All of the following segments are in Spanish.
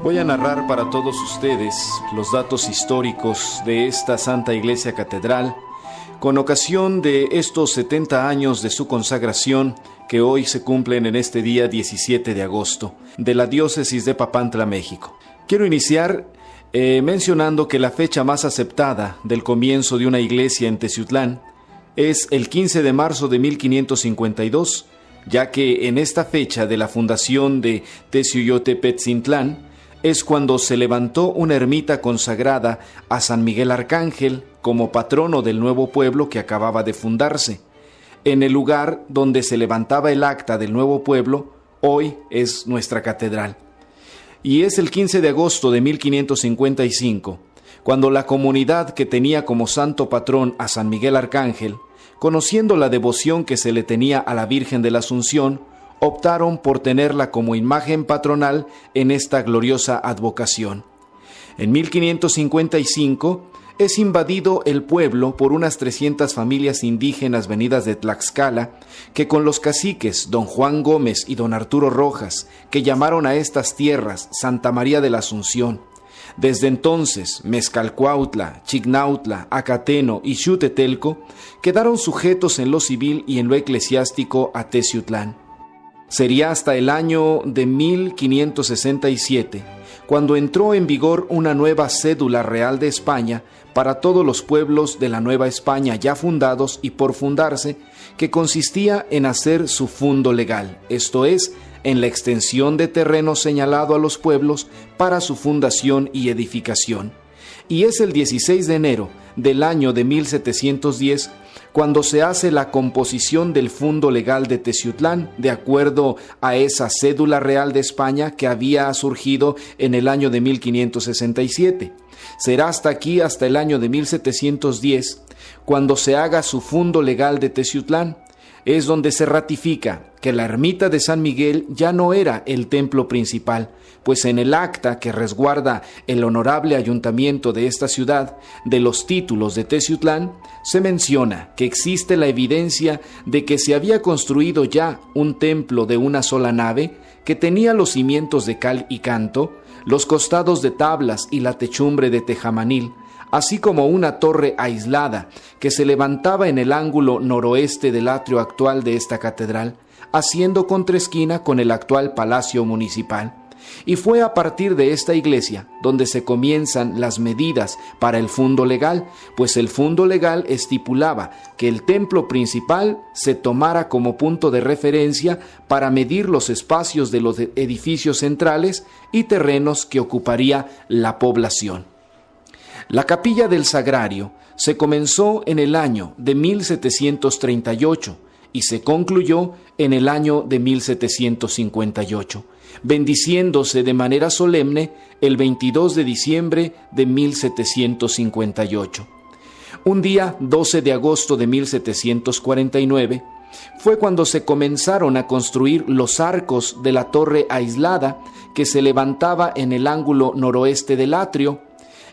Voy a narrar para todos ustedes los datos históricos de esta Santa Iglesia Catedral con ocasión de estos 70 años de su consagración que hoy se cumplen en este día 17 de agosto de la diócesis de Papantla, México. Quiero iniciar mencionando que la fecha más aceptada del comienzo de una iglesia en Teciutlán es el 15 de marzo de 1552, ya que en esta fecha de la fundación de Teciuyotepetzin-tlán es cuando se levantó una ermita consagrada a San Miguel Arcángel como patrono del nuevo pueblo que acababa de fundarse. En el lugar donde se levantaba el acta del nuevo pueblo, hoy es nuestra catedral. Y es el 15 de agosto de 1555, cuando la comunidad que tenía como santo patrón a San Miguel Arcángel, conociendo la devoción que se le tenía a la Virgen de la Asunción, optaron por tenerla como imagen patronal en esta gloriosa advocación. En 1555 es invadido el pueblo por unas 300 familias indígenas venidas de Tlaxcala, que con los caciques don Juan Gómez y don Arturo Rojas, que llamaron a estas tierras Santa María de la Asunción. Desde entonces, Mezcalcuautla, Chignautla, Acateno y Xutetelco quedaron sujetos en lo civil y en lo eclesiástico a Teciutlán. Sería hasta el año de 1567, cuando entró en vigor una nueva cédula real de España para todos los pueblos de la Nueva España ya fundados y por fundarse, que consistía en hacer su fundo legal, esto es, en la extensión de terreno señalado a los pueblos para su fundación y edificación. Y es el 16 de enero del año de 1710 cuando se hace la composición del fundo legal de Teciutlán, de acuerdo a esa cédula real de España que había surgido en el año de 1567. Será hasta el año de 1710, cuando se haga su fundo legal de Teciutlán, es donde se ratifica que la ermita de San Miguel ya no era el templo principal, pues en el acta que resguarda el honorable ayuntamiento de esta ciudad de los títulos de Teciutlán, se menciona que existe la evidencia de que se había construido ya un templo de una sola nave que tenía los cimientos de cal y canto, los costados de tablas y la techumbre de tejamanil, así como una torre aislada que se levantaba en el ángulo noroeste del atrio actual de esta catedral, haciendo contraesquina con el actual Palacio Municipal. Y fue a partir de esta iglesia donde se comienzan las medidas para el fundo legal, pues el fundo legal estipulaba que el templo principal se tomara como punto de referencia para medir los espacios de los edificios centrales y terrenos que ocuparía la población. La capilla del Sagrario se comenzó en el año de 1738 y se concluyó en el año de 1758, bendiciéndose de manera solemne el 22 de diciembre de 1758. Un día 12 de agosto de 1749 fue cuando se comenzaron a construir los arcos de la torre aislada que se levantaba en el ángulo noroeste del atrio,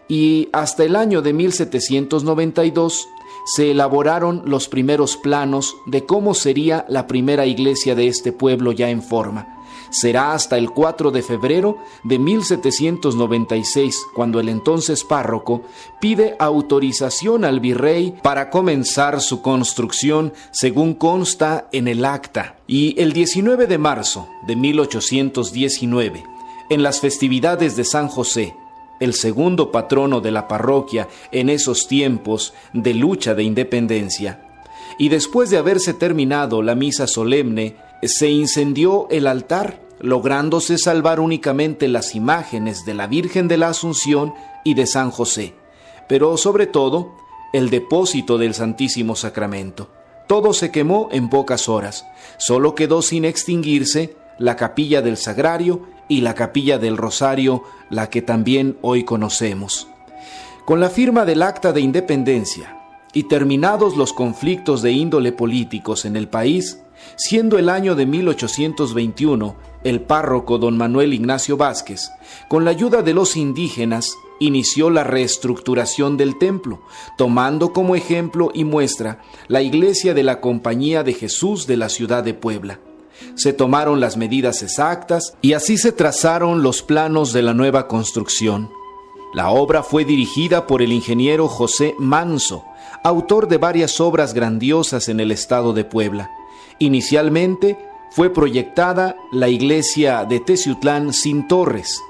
y hasta el año de 1792 se elaboraron los primeros planos de cómo sería la primera iglesia de este pueblo ya en forma. Será hasta el 4 de febrero de 1796 cuando el entonces párroco pide autorización al virrey para comenzar su construcción según consta en el acta. Y el 19 de marzo de 1819, en las festividades de San José, el segundo patrono de la parroquia en esos tiempos de lucha de independencia, y después de haberse terminado la misa solemne, se incendió el altar, lográndose salvar únicamente las imágenes de la Virgen de la Asunción y de San José, pero sobre todo el depósito del Santísimo Sacramento. Todo se quemó en pocas horas, solo quedó sin extinguirse la capilla del Sagrario y la capilla del Rosario, la que también hoy conocemos. Con la firma del Acta de Independencia y terminados los conflictos de índole políticos en el país, siendo el año de 1821, el párroco don Manuel Ignacio Vázquez, con la ayuda de los indígenas, inició la reestructuración del templo, tomando como ejemplo y muestra la iglesia de la Compañía de Jesús de la ciudad de Puebla. Se tomaron las medidas exactas y así se trazaron los planos de la nueva construcción. La obra fue dirigida por el ingeniero José Manso, autor de varias obras grandiosas en el estado de Puebla. Inicialmente fue proyectada la iglesia de Teciutlán sin torres.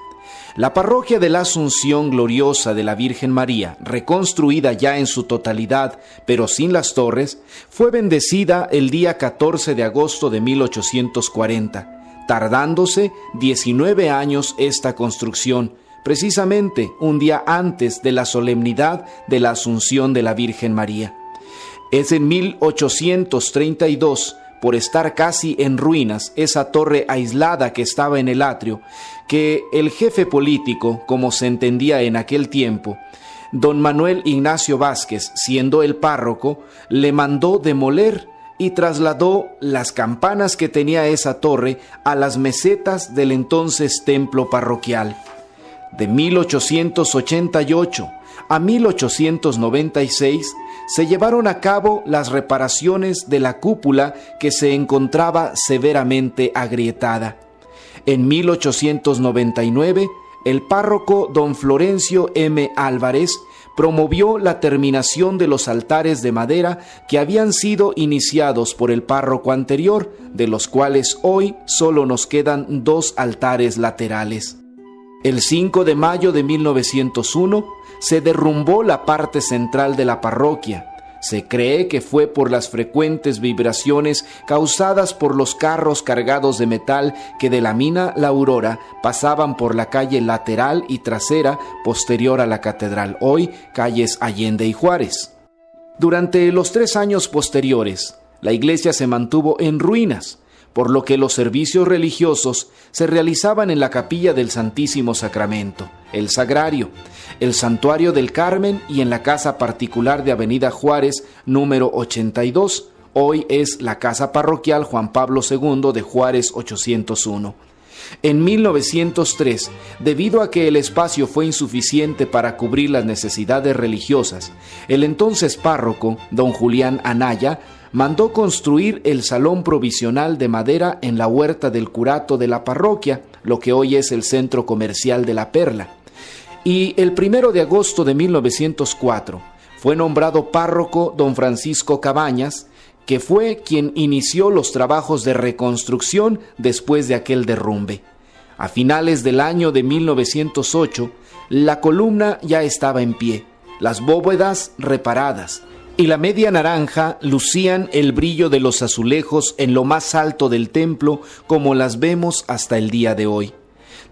La parroquia de la Asunción Gloriosa de la Virgen María, reconstruida ya en su totalidad, pero sin las torres, fue bendecida el día 14 de agosto de 1840, tardándose 19 años esta construcción, precisamente un día antes de la solemnidad de la Asunción de la Virgen María. Es en 1832, por estar casi en ruinas, esa torre aislada que estaba en el atrio, que el jefe político, como se entendía en aquel tiempo, don Manuel Ignacio Vázquez, siendo el párroco, le mandó demoler y trasladó las campanas que tenía esa torre a las mesetas del entonces templo parroquial. De 1888 a 1896 se llevaron a cabo las reparaciones de la cúpula que se encontraba severamente agrietada. En 1899, el párroco don Florencio M. Álvarez promovió la terminación de los altares de madera que habían sido iniciados por el párroco anterior, de los cuales hoy solo nos quedan 2 altares laterales. El 5 de mayo de 1901 se derrumbó la parte central de la parroquia. Se cree que fue por las frecuentes vibraciones causadas por los carros cargados de metal que de la mina La Aurora pasaban por la calle lateral y trasera posterior a la catedral, hoy calles Allende y Juárez. Durante los 3 años posteriores, la iglesia se mantuvo en ruinas, por lo que los servicios religiosos se realizaban en la capilla del Santísimo Sacramento, el Sagrario, el Santuario del Carmen y en la casa particular de Avenida Juárez, número 82, hoy es la casa parroquial Juan Pablo II de Juárez 801. En 1903, debido a que el espacio fue insuficiente para cubrir las necesidades religiosas, el entonces párroco, don Julián Anaya, mandó construir el salón provisional de madera en la huerta del curato de la parroquia, lo que hoy es el centro comercial de La Perla. Y el 1 de agosto de 1904 fue nombrado párroco don Francisco Cabañas, que fue quien inició los trabajos de reconstrucción después de aquel derrumbe. A finales del año de 1908, la columna ya estaba en pie, las bóvedas reparadas, y la media naranja lucían el brillo de los azulejos en lo más alto del templo, como las vemos hasta el día de hoy.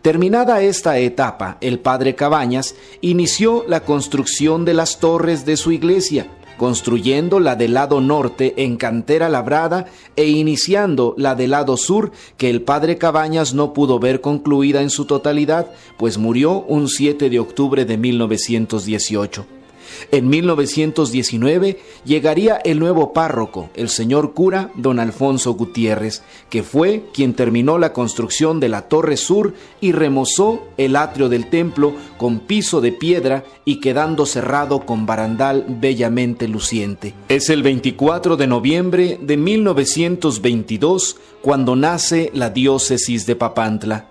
Terminada esta etapa, el padre Cabañas inició la construcción de las torres de su iglesia, construyendo la del lado norte en cantera labrada e iniciando la del lado sur, que el padre Cabañas no pudo ver concluida en su totalidad, pues murió un 7 de octubre de 1918. En 1919 llegaría el nuevo párroco, el señor cura don Alfonso Gutiérrez, que fue quien terminó la construcción de la torre sur y remozó el atrio del templo con piso de piedra y quedando cerrado con barandal bellamente luciente. Es el 24 de noviembre de 1922 cuando nace la diócesis de Papantla.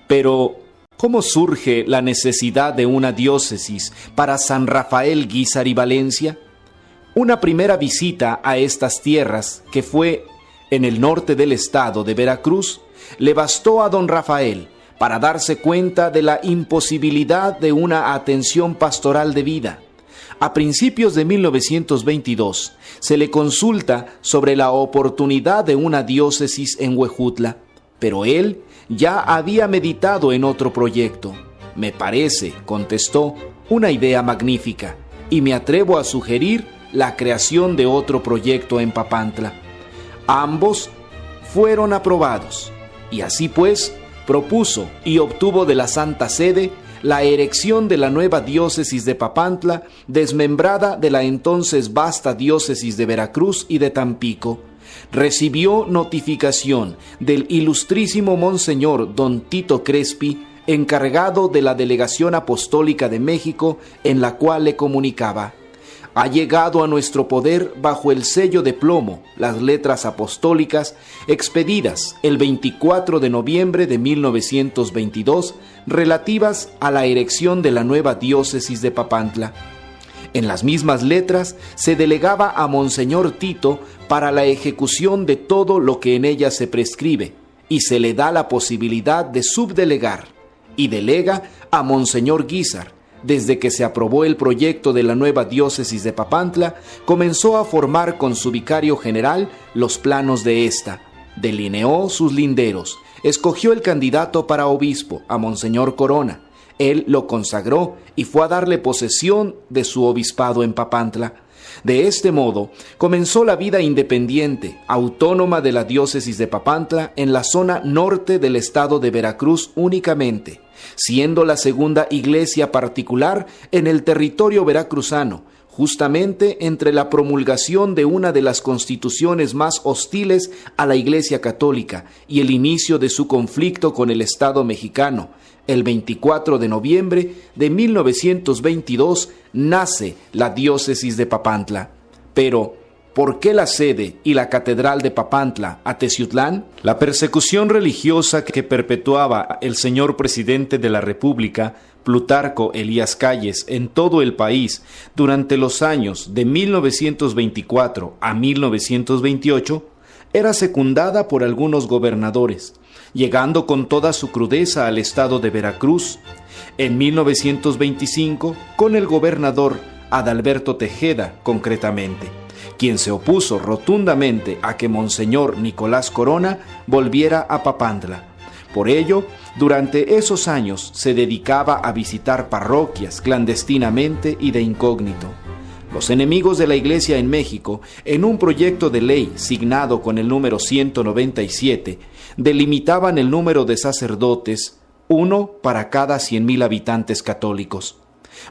Pero ¿cómo surge la necesidad de una diócesis para San Rafael, Guízar y Valencia? Una primera visita a estas tierras, que fue en el norte del estado de Veracruz, le bastó a don Rafael para darse cuenta de la imposibilidad de una atención pastoral debida. A principios de 1922 se le consulta sobre la oportunidad de una diócesis en Huejutla, pero él ya había meditado en otro proyecto. Me parece, contestó, una idea magnífica, y me atrevo a sugerir la creación de otro proyecto en Papantla. Ambos fueron aprobados, y así pues, propuso y obtuvo de la Santa Sede la erección de la nueva diócesis de Papantla, desmembrada de la entonces vasta diócesis de Veracruz y de Tampico. Recibió notificación del ilustrísimo Monseñor don Tito Crespi, encargado de la Delegación Apostólica de México, en la cual le comunicaba: Ha llegado a nuestro poder bajo el sello de plomo las letras apostólicas expedidas el 24 de noviembre de 1922 relativas a la erección de la nueva diócesis de Papantla. En las mismas letras se delegaba a Monseñor Tito para la ejecución de todo lo que en ella se prescribe y se le da la posibilidad de subdelegar y delega a Monseñor Guízar. Desde que se aprobó el proyecto de la nueva diócesis de Papantla, comenzó a formar con su vicario general los planos de esta, delineó sus linderos, escogió el candidato para obispo, a Monseñor Corona. Él lo consagró y fue a darle posesión de su obispado en Papantla. De este modo, comenzó la vida independiente, autónoma de la diócesis de Papantla en la zona norte del estado de Veracruz únicamente, siendo la segunda iglesia particular en el territorio veracruzano, justamente entre la promulgación de una de las constituciones más hostiles a la Iglesia Católica y el inicio de su conflicto con el Estado mexicano. El 24 de noviembre de 1922 nace la diócesis de Papantla. Pero, ¿por qué la sede y la catedral de Papantla a Teciutlán? La persecución religiosa que perpetuaba el señor presidente de la República, Plutarco Elías Calles, en todo el país durante los años de 1924 a 1928, era secundada por algunos gobernadores, llegando con toda su crudeza al estado de Veracruz. En 1925, con el gobernador Adalberto Tejeda, concretamente, quien se opuso rotundamente a que Monseñor Nicolás Corona volviera a Papantla. Por ello, durante esos años se dedicaba a visitar parroquias clandestinamente y de incógnito. Los enemigos de la Iglesia en México, en un proyecto de ley signado con el número 197, delimitaban el número de sacerdotes, uno para cada 100,000 habitantes católicos.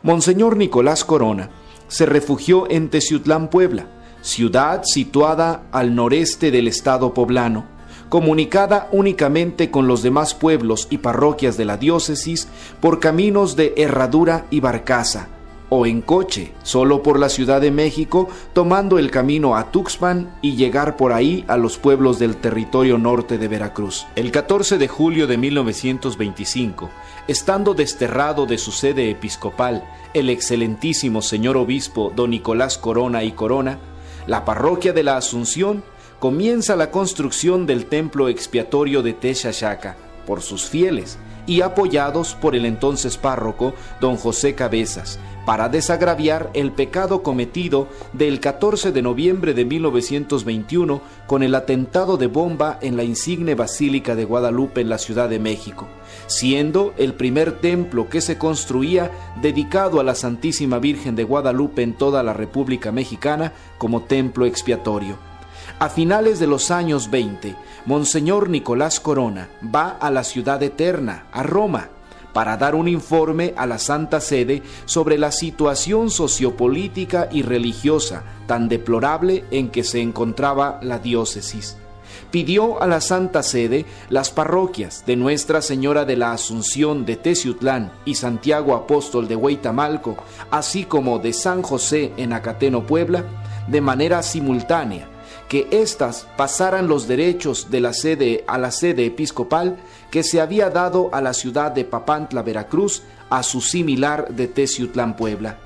Monseñor Nicolás Corona se refugió en Teciutlán, Puebla, ciudad situada al noreste del estado poblano, comunicada únicamente con los demás pueblos y parroquias de la diócesis por caminos de herradura y barcaza, o en coche, solo por la Ciudad de México, tomando el camino a Tuxpan y llegar por ahí a los pueblos del territorio norte de Veracruz. El 14 de julio de 1925, estando desterrado de su sede episcopal el excelentísimo señor obispo don Nicolás Corona y Corona, la parroquia de la Asunción comienza la construcción del templo expiatorio de Texaxaca por sus fieles y apoyados por el entonces párroco don José Cabezas, para desagraviar el pecado cometido del 14 de noviembre de 1921 con el atentado de bomba en la insigne Basílica de Guadalupe en la Ciudad de México, siendo el primer templo que se construía dedicado a la Santísima Virgen de Guadalupe en toda la República Mexicana como templo expiatorio. A finales de los años 20, Monseñor Nicolás Corona va a la Ciudad Eterna, a Roma, para dar un informe a la Santa Sede sobre la situación sociopolítica y religiosa tan deplorable en que se encontraba la diócesis. Pidió a la Santa Sede las parroquias de Nuestra Señora de la Asunción de Teciutlán y Santiago Apóstol de Hueytamalco, así como de San José en Acateno, Puebla, de manera simultánea, que éstas pasaran los derechos de la sede a la sede episcopal que se había dado a la ciudad de Papantla, Veracruz, a su similar de Teciutlán, Puebla.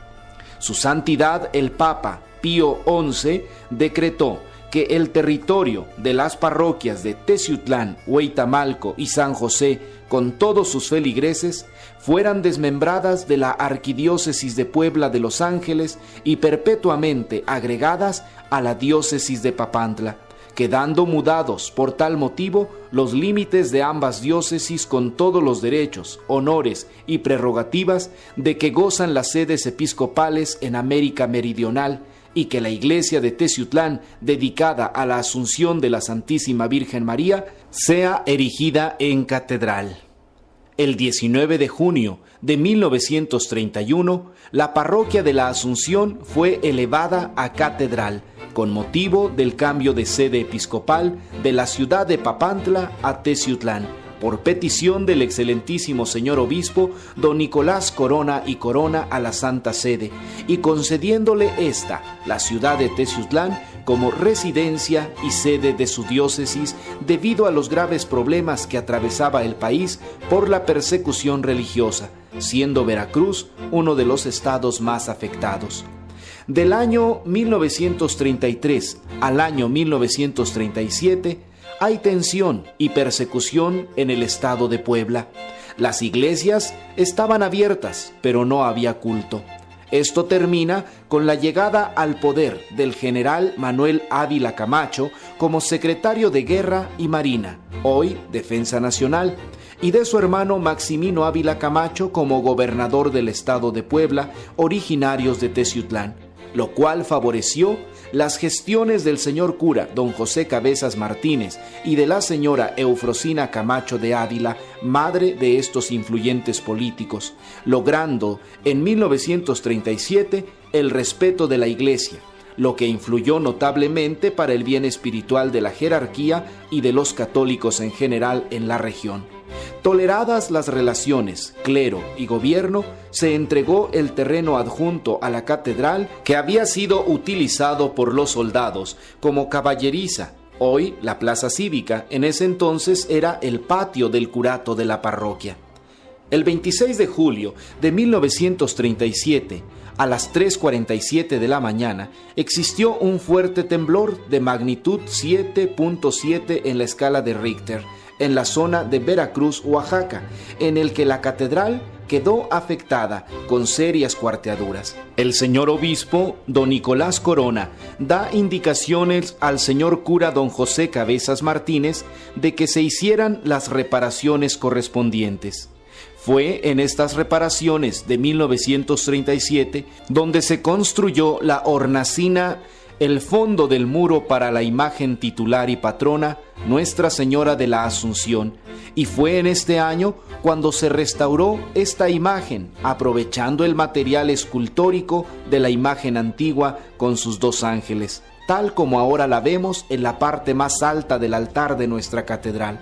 Su Santidad el Papa Pío XI decretó que el territorio de las parroquias de Teciutlán, Hueytamalco y San José, con todos sus feligreses, fueran desmembradas de la Arquidiócesis de Puebla de Los Ángeles y perpetuamente agregadas a la diócesis de Papantla, quedando mudados por tal motivo los límites de ambas diócesis con todos los derechos, honores y prerrogativas de que gozan las sedes episcopales en América Meridional, y que la iglesia de Teciutlán, dedicada a la Asunción de la Santísima Virgen María, sea erigida en catedral. El 19 de junio de 1931, la parroquia de la Asunción fue elevada a catedral, con motivo del cambio de sede episcopal de la ciudad de Papantla a Teciutlán, por petición del excelentísimo señor obispo don Nicolás Corona y Corona a la Santa Sede, y concediéndole esta, la ciudad de Teciutlán, como residencia y sede de su diócesis debido a los graves problemas que atravesaba el país por la persecución religiosa, siendo Veracruz uno de los estados más afectados. Del año 1933 al año 1937 hay tensión y persecución en el estado de Puebla. Las iglesias estaban abiertas, pero no había culto. Esto termina con la llegada al poder del general Manuel Ávila Camacho como secretario de Guerra y Marina, hoy Defensa Nacional, y de su hermano Maximino Ávila Camacho como gobernador del estado de Puebla, originarios de Teciutlán, lo cual favoreció las gestiones del señor cura don José Cabezas Martínez y de la señora Eufrosina Camacho de Ávila, madre de estos influyentes políticos, logrando en 1937 el respeto de la Iglesia, lo que influyó notablemente para el bien espiritual de la jerarquía y de los católicos en general en la región. Toleradas las relaciones clero y gobierno, se entregó el terreno adjunto a la catedral que había sido utilizado por los soldados como caballeriza. Hoy la plaza cívica, en ese entonces era el patio del curato de la parroquia. El 26 de julio de 1937, a las 3:47 de la mañana, existió un fuerte temblor de magnitud 7.7 en la escala de Richter, en la zona de Veracruz, Oaxaca, en el que la catedral quedó afectada con serias cuarteaduras. El señor obispo, don Nicolás Corona, da indicaciones al señor cura don José Cabezas Martínez de que se hicieran las reparaciones correspondientes. Fue en estas reparaciones de 1937 donde se construyó la hornacina, el fondo del muro para la imagen titular y patrona, Nuestra Señora de la Asunción, y fue en este año cuando se restauró esta imagen, aprovechando el material escultórico de la imagen antigua con sus dos ángeles, tal como ahora la vemos en la parte más alta del altar de nuestra catedral.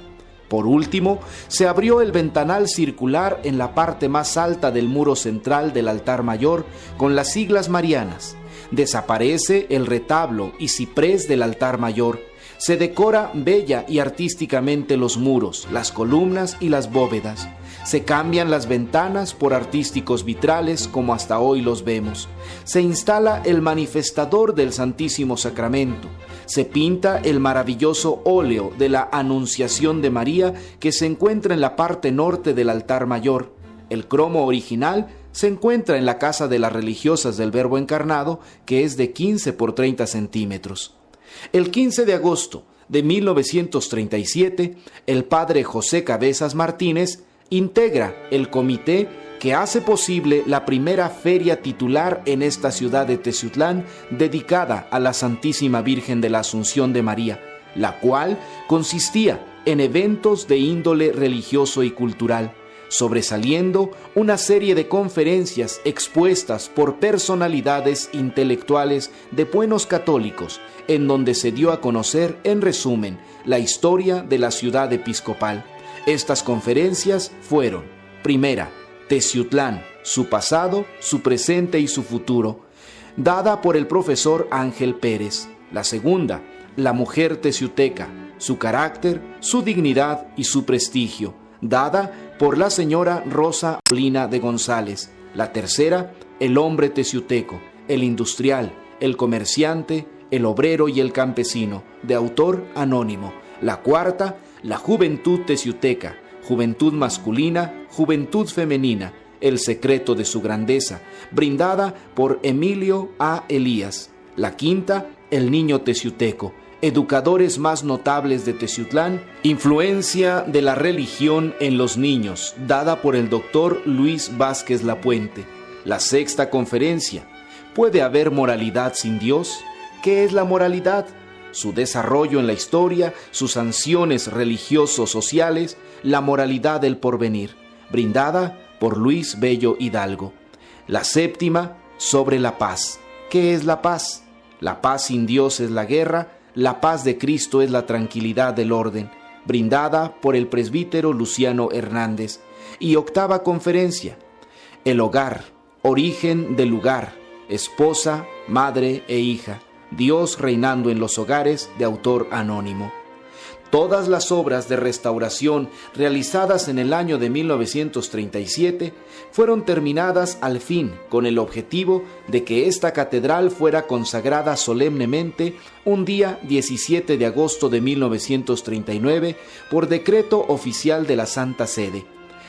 Por último, se abrió el ventanal circular en la parte más alta del muro central del altar mayor con las siglas marianas. Desaparece el retablo y ciprés del altar mayor. Se decora bella y artísticamente los muros, las columnas y las bóvedas. Se cambian las ventanas por artísticos vitrales como hasta hoy los vemos. Se instala el manifestador del Santísimo Sacramento. Se pinta el maravilloso óleo de la Anunciación de María que se encuentra en la parte norte del altar mayor. El cromo original se encuentra en la Casa de las Religiosas del Verbo Encarnado, que es de 15 por 30 centímetros. El 15 de agosto de 1937, el padre José Cabezas Martínez integra el comité que hace posible la primera feria titular en esta ciudad de Teciutlán dedicada a la Santísima Virgen de la Asunción de María, la cual consistía en eventos de índole religioso y cultural, sobresaliendo una serie de conferencias expuestas por personalidades intelectuales de buenos católicos, en donde se dio a conocer, en resumen, la historia de la ciudad episcopal. Estas conferencias fueron: primera, Teciutlán, su pasado, su presente y su futuro, dada por el profesor Ángel Pérez. La segunda, la mujer teciuteca, su carácter, su dignidad y su prestigio, dada por la señora Rosa Molina de González. La tercera, el hombre teciuteco, el industrial, el comerciante, el obrero y el campesino, de autor anónimo. La cuarta, la juventud teciuteca, juventud masculina, juventud femenina, el secreto de su grandeza, brindada por Emilio A. Elías. La quinta, el niño teciuteco, educadores más notables de Teciutlán, influencia de la religión en los niños, dada por el doctor Luis Vázquez Lapuente. La sexta conferencia, ¿puede haber moralidad sin Dios? ¿Qué es la moralidad? Su desarrollo en la historia, sus sanciones religioso-sociales, la moralidad del porvenir, brindada por Luis Bello Hidalgo. La séptima, sobre la paz. ¿Qué es la paz? La paz sin Dios es la guerra, la paz de Cristo es la tranquilidad del orden. brindada por el presbítero Luciano Hernández. Y octava conferencia, el hogar, origen del lugar, esposa, madre e hija, Dios reinando en los hogares, de autor anónimo. Todas las obras de restauración realizadas en el año de 1937 fueron terminadas al fin con el objetivo de que esta catedral fuera consagrada solemnemente un día 17 de agosto de 1939 por decreto oficial de la Santa Sede.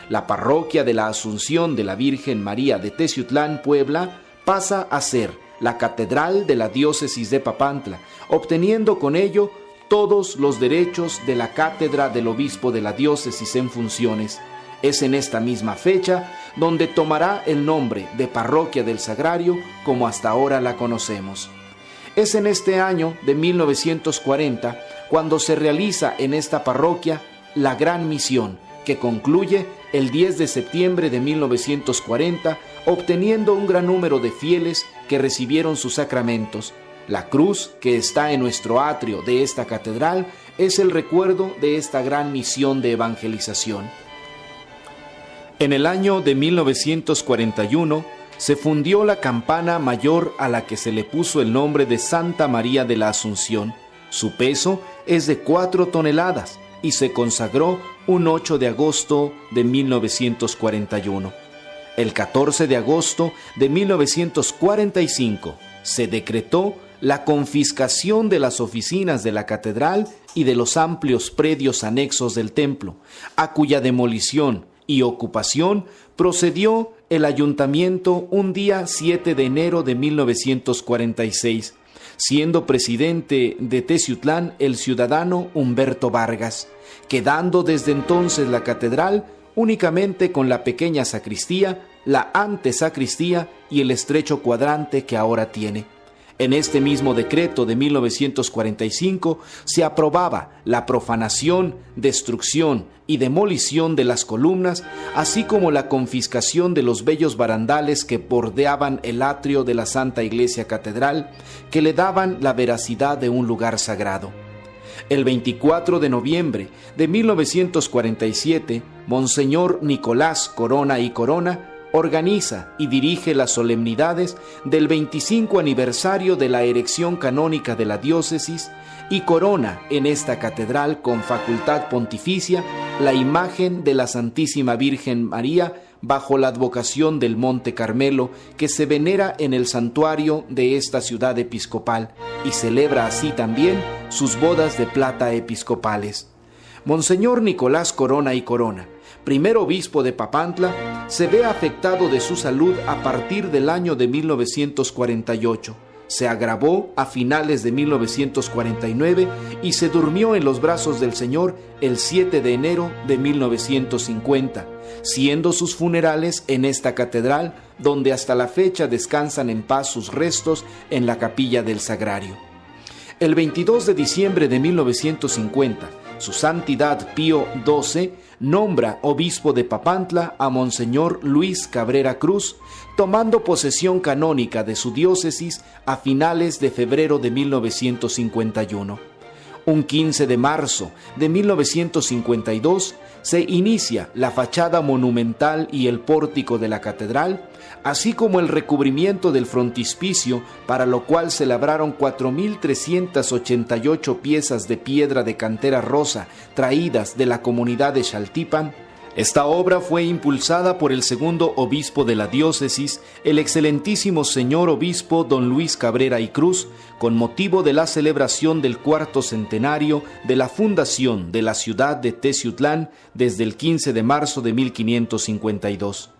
La parroquia de la Asunción de la Virgen María de Teciutlán, Puebla, pasa a ser la catedral de la diócesis de Papantla, obteniendo con ello todos los derechos de la cátedra del obispo de la diócesis en funciones. Es en esta misma fecha donde tomará el nombre de Parroquia del Sagrario como hasta ahora la conocemos. Es en este año de 1940 cuando se realiza en esta parroquia la Gran Misión, que concluye el 10 de septiembre de 1940, obteniendo un gran número de fieles que recibieron sus sacramentos. La cruz que está en nuestro atrio de esta catedral es el recuerdo de esta gran misión de evangelización. En el año de 1941 se fundió la campana mayor a la que se le puso el nombre de Santa María de la Asunción. Su peso es de 4 toneladas y se consagró un 8 de agosto de 1941. El 14 de agosto de 1945 se decretó la confiscación de las oficinas de la catedral y de los amplios predios anexos del templo, a cuya demolición y ocupación procedió el ayuntamiento un día 7 de enero de 1946, siendo presidente de Teciutlán el ciudadano Humberto Vargas, quedando desde entonces la catedral únicamente con la pequeña sacristía, la antesacristía y el estrecho cuadrante que ahora tiene. En este mismo decreto de 1945 se aprobaba la profanación, destrucción y demolición de las columnas, así como la confiscación de los bellos barandales que bordeaban el atrio de la Santa Iglesia Catedral, que le daban la veracidad de un lugar sagrado. El 24 de noviembre de 1947, Monseñor Nicolás Corona y Corona organiza y dirige las solemnidades del 25 aniversario de la erección canónica de la diócesis y corona en esta catedral con facultad pontificia la imagen de la Santísima Virgen María bajo la advocación del Monte Carmelo, que se venera en el santuario de esta ciudad episcopal y celebra así también sus bodas de plata episcopales. Monseñor Nicolás Corona y Corona, primer obispo de Papantla, se ve afectado de su salud a partir del año de 1948. Se agravó a finales de 1949 y se durmió en los brazos del Señor el 7 de enero de 1950, siendo sus funerales en esta catedral, donde hasta la fecha descansan en paz sus restos en la capilla del Sagrario. El 22 de diciembre de 1950, su Santidad Pío XII nombra obispo de Papantla a Monseñor Luis Cabrera Cruz, tomando posesión canónica de su diócesis a finales de febrero de 1951. Un 15 de marzo de 1952 se inicia la fachada monumental y el pórtico de la catedral, así como el recubrimiento del frontispicio, para lo cual se labraron 4,388 piezas de piedra de cantera rosa traídas de la comunidad de Xaltipan. Esta obra fue impulsada por el segundo obispo de la diócesis, el excelentísimo señor obispo don Luis Cabrera y Cruz, con motivo de la celebración del 4º centenario de la fundación de la ciudad de Teciutlán desde el 15 de marzo de 1552.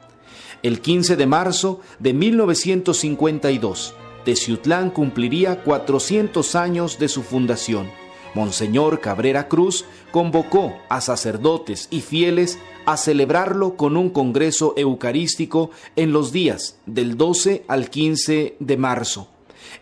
El 15 de marzo de 1952, Teciutlán cumpliría 400 años de su fundación. Monseñor Cabrera Cruz convocó a sacerdotes y fieles a celebrarlo con un congreso eucarístico en los días del 12 al 15 de marzo,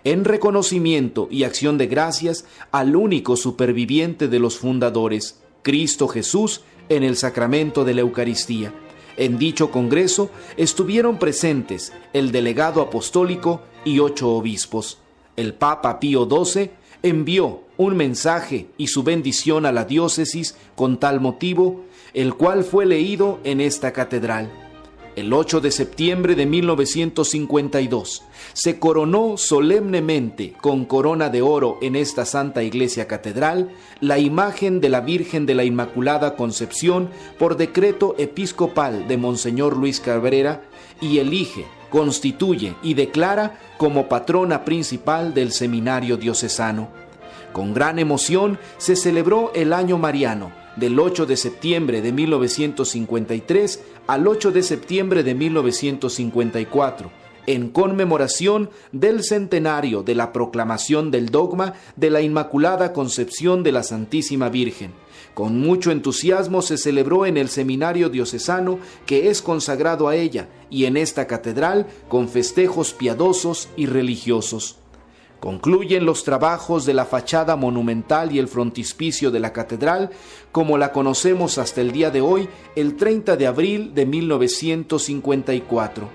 en reconocimiento y acción de gracias al único superviviente de los fundadores, Cristo Jesús, en el sacramento de la Eucaristía. En dicho congreso estuvieron presentes el delegado apostólico y 8 obispos. El Papa Pío XII envió un mensaje y su bendición a la diócesis con tal motivo, el cual fue leído en esta catedral. El 8 de septiembre de 1952 se coronó solemnemente con corona de oro en esta Santa Iglesia Catedral la imagen de la Virgen de la Inmaculada Concepción por decreto episcopal de Monseñor Luis Cabrera y elige, constituye y declara como patrona principal del seminario diocesano. Con gran emoción se celebró el año mariano, del 8 de septiembre de 1953 al 8 de septiembre de 1954, en conmemoración del centenario de la proclamación del dogma de la Inmaculada Concepción de la Santísima Virgen. Con mucho entusiasmo se celebró en el seminario diocesano que es consagrado a ella y en esta catedral con festejos piadosos y religiosos. Concluyen los trabajos de la fachada monumental y el frontispicio de la catedral, como la conocemos hasta el día de hoy, el 30 de abril de 1954.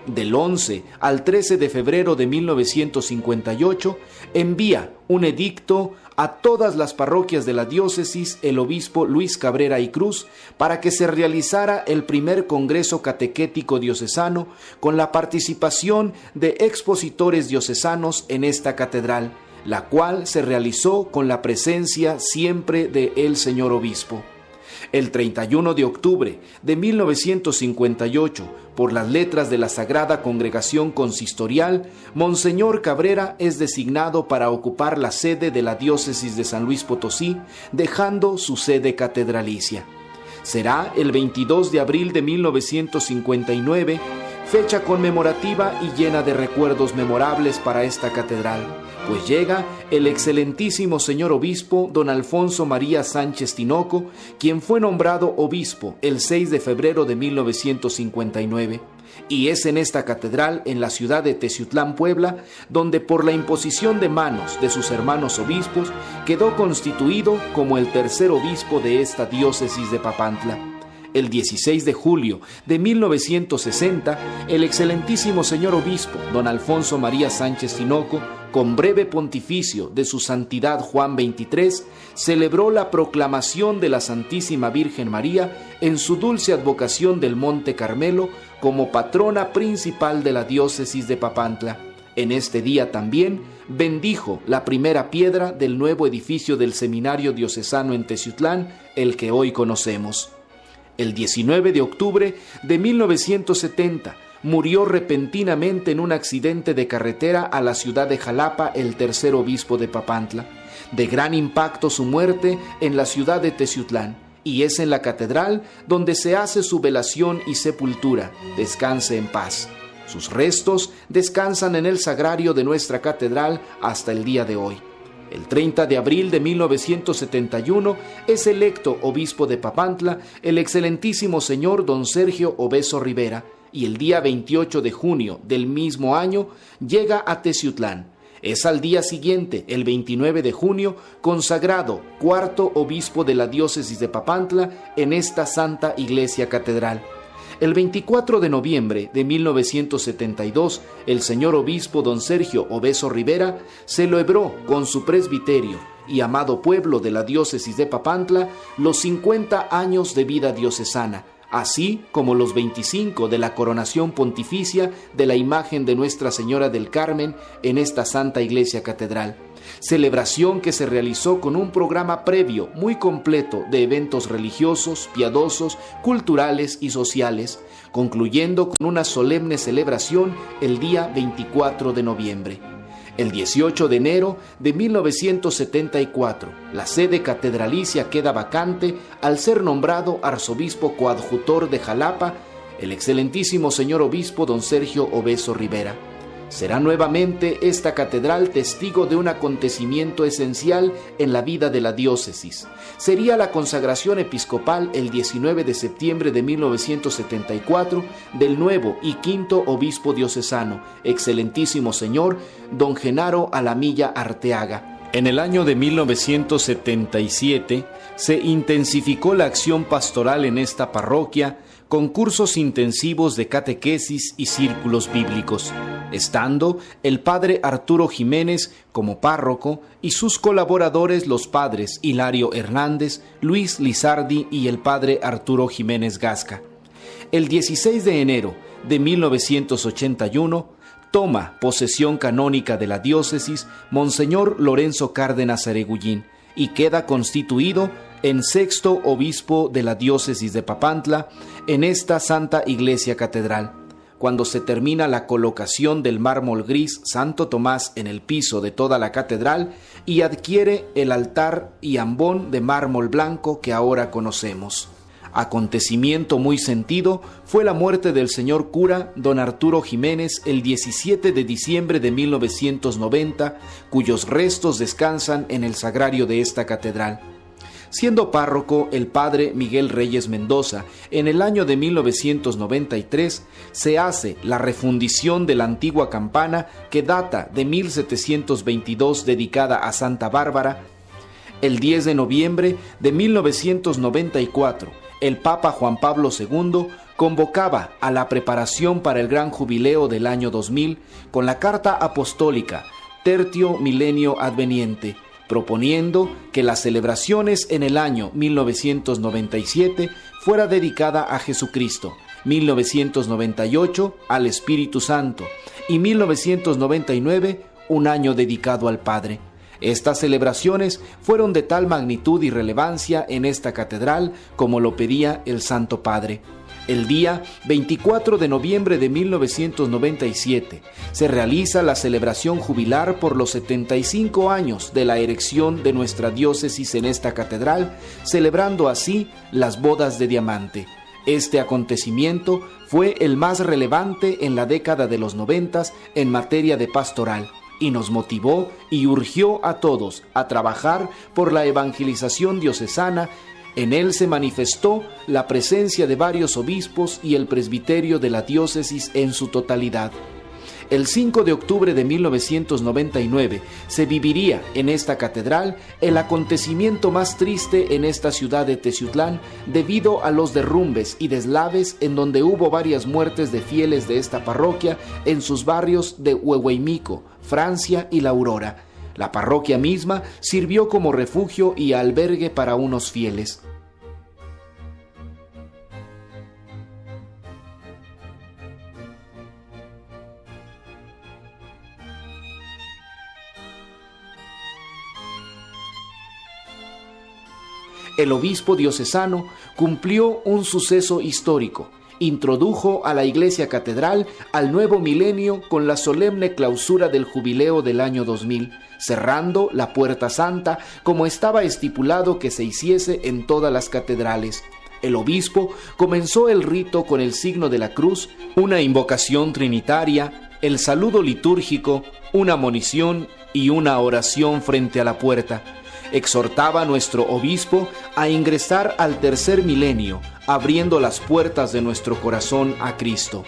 Del 11 al 13 de febrero de 1958, envía un edicto a todas las parroquias de la diócesis el obispo Luis Cabrera y Cruz para que se realizara el primer Congreso Catequético Diocesano con la participación de expositores diocesanos en esta catedral, la cual se realizó con la presencia siempre de el señor obispo. El 31 de octubre de 1958, por las letras de la Sagrada Congregación Consistorial, Monseñor Cabrera es designado para ocupar la sede de la diócesis de San Luis Potosí, dejando su sede catedralicia. Será el 22 de abril de 1959, fecha conmemorativa y llena de recuerdos memorables para esta catedral, pues llega el excelentísimo señor obispo don Alfonso María Sánchez Tinoco, quien fue nombrado obispo el 6 de febrero de 1959, y es en esta catedral, en la ciudad de Teciutlán, Puebla, donde por la imposición de manos de sus hermanos obispos, quedó constituido como el tercer obispo de esta diócesis de Papantla. El 16 de julio de 1960, el excelentísimo señor obispo, don Alfonso María Sánchez Tinoco, con breve pontificio de su santidad Juan XXIII, celebró la proclamación de la Santísima Virgen María en su dulce advocación del Monte Carmelo como patrona principal de la diócesis de Papantla. En este día también bendijo la primera piedra del nuevo edificio del Seminario Diocesano en Teciutlán, el que hoy conocemos. El 19 de octubre de 1970 murió repentinamente en un accidente de carretera a la ciudad de Jalapa el tercer obispo de Papantla. De gran impacto su muerte en la ciudad de Teciutlán, y es en la catedral donde se hace su velación y sepultura. Descanse en paz. Sus restos descansan en el sagrario de nuestra catedral hasta el día de hoy. El 30 de abril de 1971 es electo obispo de Papantla el excelentísimo señor don Sergio Obeso Rivera, y el día 28 de junio del mismo año llega a Teciutlán. Es al día siguiente, el 29 de junio, consagrado cuarto obispo de la diócesis de Papantla en esta Santa Iglesia Catedral. El 24 de noviembre de 1972, el señor obispo don Sergio Obeso Rivera celebró con su presbiterio y amado pueblo de la diócesis de Papantla los 50 años de vida diocesana, así como los 25 de la coronación pontificia de la imagen de Nuestra Señora del Carmen en esta Santa Iglesia Catedral. Celebración que se realizó con un programa previo muy completo de eventos religiosos, piadosos, culturales y sociales, concluyendo con una solemne celebración el día 24 de noviembre. El 18 de enero de 1974, la sede catedralicia queda vacante al ser nombrado arzobispo coadjutor de Jalapa el excelentísimo señor obispo don Sergio Obeso Rivera. Será nuevamente esta catedral testigo de un acontecimiento esencial en la vida de la diócesis. Sería la consagración episcopal el 19 de septiembre de 1974 del nuevo y quinto obispo diocesano, excelentísimo señor don Genaro Alamilla Arteaga. En el año de 1977 se intensificó la acción pastoral en esta parroquia con cursos intensivos de catequesis y círculos bíblicos. estando el padre Arturo Jiménez como párroco y sus colaboradores los padres Hilario Hernández, Luis Lizardi y el padre Arturo Jiménez Gasca. El 16 de enero de 1981 toma posesión canónica de la diócesis Monseñor Lorenzo Cárdenas Aregullín y queda constituido en sexto obispo de la diócesis de Papantla en esta Santa Iglesia Catedral. Cuando se termina la colocación del mármol gris Santo Tomás en el piso de toda la catedral y adquiere el altar y ambón de mármol blanco que ahora conocemos. Acontecimiento muy sentido fue la muerte del señor cura don Arturo Jiménez el 17 de diciembre de 1990, cuyos restos descansan en el sagrario de esta catedral. Siendo párroco el padre Miguel Reyes Mendoza, en el año de 1993 se hace la refundición de la antigua campana que data de 1722 dedicada a Santa Bárbara. El 10 de noviembre de 1994, el Papa Juan Pablo II convocaba a la preparación para el gran jubileo del año 2000 con la carta apostólica Tertio Milenio Adveniente, proponiendo que las celebraciones en el año 1997 fuera dedicada a Jesucristo, 1998 al Espíritu Santo y 1999 un año dedicado al Padre. Estas celebraciones fueron de tal magnitud y relevancia en esta catedral como lo pedía el Santo Padre. El día 24 de noviembre de 1997 se realiza la celebración jubilar por los 75 años de la erección de nuestra diócesis en esta catedral, celebrando así las bodas de diamante. Este acontecimiento fue el más relevante en la década de los 90 en materia de pastoral y nos motivó y urgió a todos a trabajar por la evangelización diocesana. En él se manifestó la presencia de varios obispos y el presbiterio de la diócesis en su totalidad. El 5 de octubre de 1999 se viviría en esta catedral el acontecimiento más triste en esta ciudad de Teciutlán debido a los derrumbes y deslaves en donde hubo varias muertes de fieles de esta parroquia en sus barrios de Huehueimico, Francia y La Aurora. La parroquia misma sirvió como refugio y albergue para unos fieles. El obispo diocesano cumplió un suceso histórico. Introdujo a la iglesia catedral al nuevo milenio con la solemne clausura del jubileo del año 2000, cerrando la Puerta Santa como estaba estipulado que se hiciese en todas las catedrales. El obispo comenzó el rito con el signo de la cruz, una invocación trinitaria, el saludo litúrgico, una monición y una oración frente a la puerta. Exhortaba a nuestro obispo a ingresar al tercer milenio, abriendo las puertas de nuestro corazón a Cristo.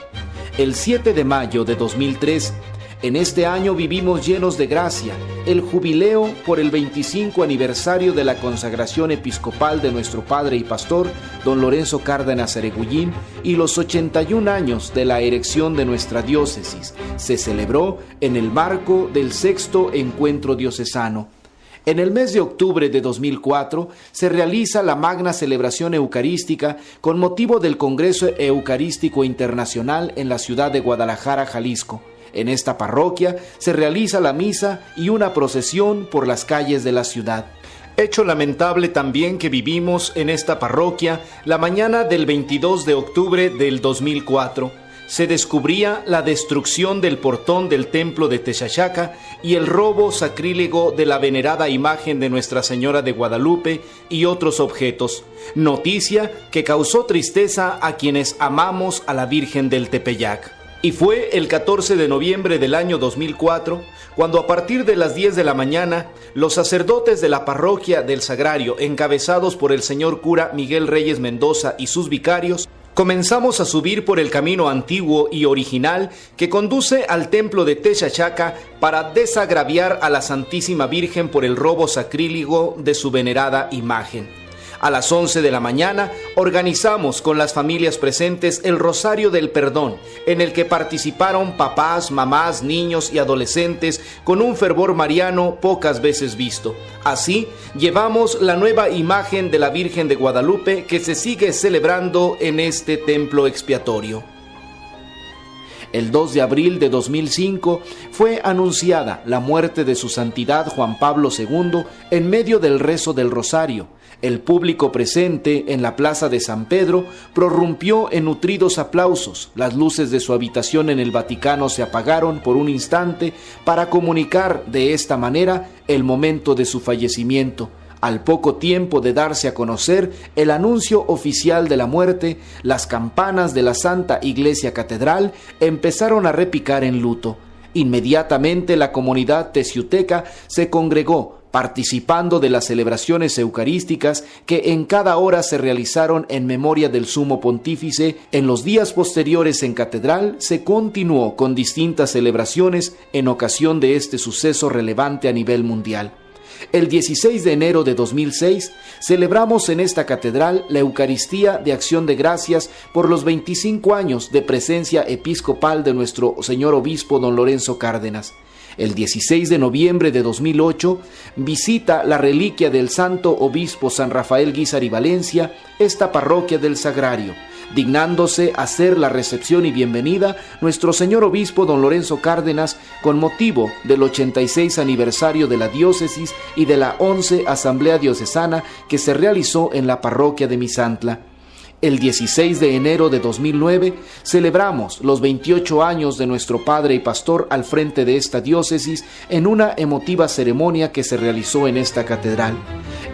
El 7 de mayo de 2003, en este año vivimos llenos de gracia, el jubileo por el 25 aniversario de la consagración episcopal de nuestro padre y pastor, don Lorenzo Cárdenas Aregullín, y los 81 años de la erección de nuestra diócesis. Se celebró en el marco del sexto encuentro diocesano. En el mes de octubre de 2004 se realiza la magna celebración eucarística con motivo del Congreso Eucarístico Internacional en la ciudad de Guadalajara, Jalisco. En esta parroquia se realiza la misa y una procesión por las calles de la ciudad. Hecho lamentable también que vivimos en esta parroquia la mañana del 22 de octubre del 2004. Se descubría la destrucción del portón del templo de Texachaca y el robo sacrílego de la venerada imagen de Nuestra Señora de Guadalupe y otros objetos. Noticia que causó tristeza a quienes amamos a la Virgen del Tepeyac. Y fue el 14 de noviembre del año 2004, cuando a partir de las 10 de la mañana, los sacerdotes de la parroquia del Sagrario, encabezados por el señor cura Miguel Reyes Mendoza y sus vicarios, comenzamos a subir por el camino antiguo y original que conduce al templo de Texachaca para desagraviar a la Santísima Virgen por el robo sacrílego de su venerada imagen. A las 11 de la mañana organizamos con las familias presentes el Rosario del Perdón, en el que participaron papás, mamás, niños y adolescentes con un fervor mariano pocas veces visto. Así, llevamos la nueva imagen de la Virgen de Guadalupe que se sigue celebrando en este templo expiatorio. El 2 de abril de 2005 fue anunciada la muerte de su santidad Juan Pablo II en medio del rezo del Rosario. El público presente en la plaza de San Pedro prorrumpió en nutridos aplausos. Las luces de su habitación en el Vaticano se apagaron por un instante para comunicar de esta manera el momento de su fallecimiento. Al poco tiempo de darse a conocer el anuncio oficial de la muerte, las campanas de la Santa Iglesia Catedral empezaron a repicar en luto. Inmediatamente la comunidad teciuteca se congregó, participando de las celebraciones eucarísticas que en cada hora se realizaron en memoria del Sumo Pontífice. En los días posteriores en Catedral se continuó con distintas celebraciones en ocasión de este suceso relevante a nivel mundial. El 16 de enero de 2006 celebramos en esta catedral la Eucaristía de Acción de Gracias por los 25 años de presencia episcopal de nuestro señor obispo don Lorenzo Cárdenas. El 16 de noviembre de 2008 visita la reliquia del santo obispo San Rafael Guízar y Valencia esta parroquia del Sagrario, dignándose hacer la recepción y bienvenida nuestro señor obispo don Lorenzo Cárdenas con motivo del 86 aniversario de la diócesis y de la 11 asamblea diocesana que se realizó en la parroquia de Misantla. El 16 de enero de 2009 celebramos los 28 años de nuestro padre y pastor al frente de esta diócesis en una emotiva ceremonia que se realizó en esta catedral.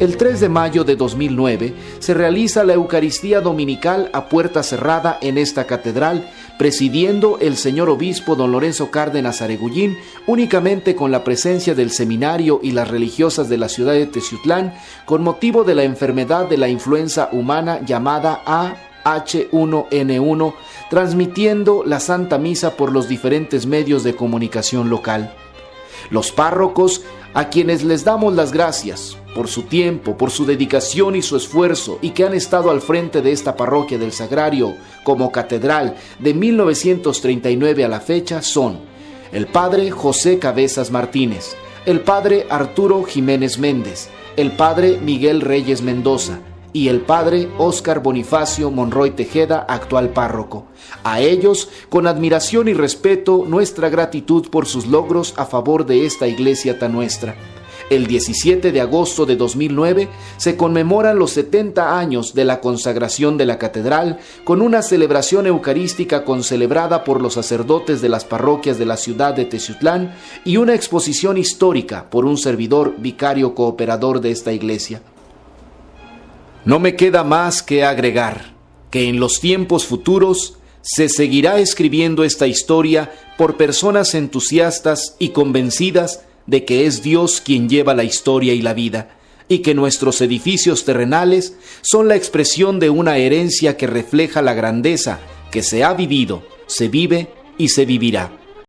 El 3 de mayo de 2009 se realiza la Eucaristía Dominical a puerta cerrada en esta catedral, presidiendo el señor obispo don Lorenzo Cárdenas Aregullín, únicamente con la presencia del seminario y las religiosas de la ciudad de Teciutlán, con motivo de la enfermedad de la influenza humana llamada H1N1, transmitiendo la Santa Misa por los diferentes medios de comunicación local. Los párrocos, a quienes les damos las gracias por su tiempo, por su dedicación y su esfuerzo, y que han estado al frente de esta parroquia del Sagrario como catedral de 1939 a la fecha, son el padre José Cabezas Martínez, el padre Arturo Jiménez Méndez, el padre Miguel Reyes Mendoza y el padre Óscar Bonifacio Monroy Tejeda, actual párroco. A ellos, con admiración y respeto, nuestra gratitud por sus logros a favor de esta iglesia tan nuestra. El 17 de agosto de 2009 se conmemoran los 70 años de la consagración de la catedral con una celebración eucarística concelebrada por los sacerdotes de las parroquias de la ciudad de Teciutlán y una exposición histórica por un servidor vicario cooperador de esta iglesia. No me queda más que agregar que en los tiempos futuros se seguirá escribiendo esta historia por personas entusiastas y convencidas de que es Dios quien lleva la historia y la vida, y que nuestros edificios terrenales son la expresión de una herencia que refleja la grandeza que se ha vivido, se vive y se vivirá.